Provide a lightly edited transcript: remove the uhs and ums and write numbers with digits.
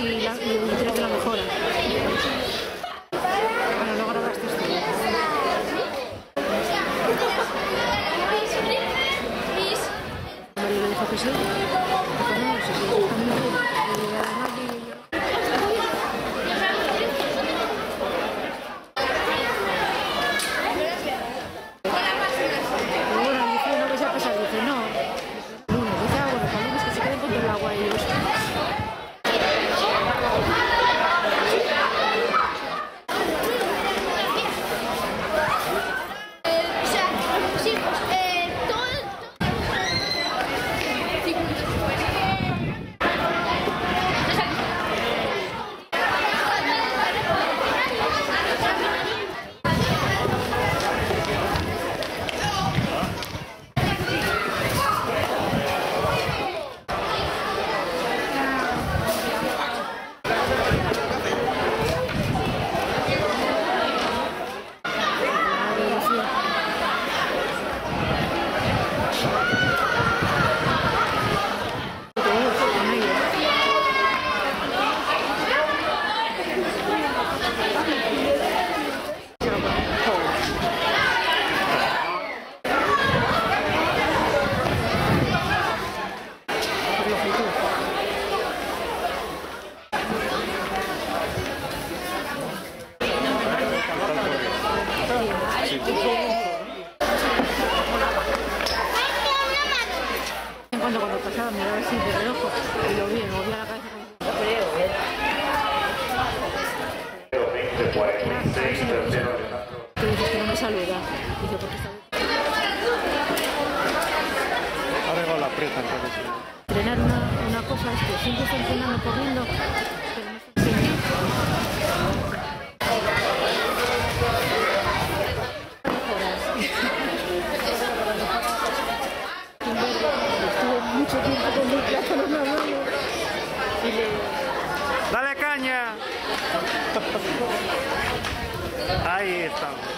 y creo que la mejora. Bueno, lo grabaste esto. Mario le dijo que sí. No, sí, sí, y además cuando pasaba miraba así de reojo y lo vi, me movía la cabeza. Tú dices que no me saluda. Dice, porque está... Ahora igual la aprieta, entonces. Entrenar una cosa es que siempre está entrenando corriendo, pero no está estuve mucho tiempo con mi plátano en la mano y le... ¡Dale caña! Ahí estamos.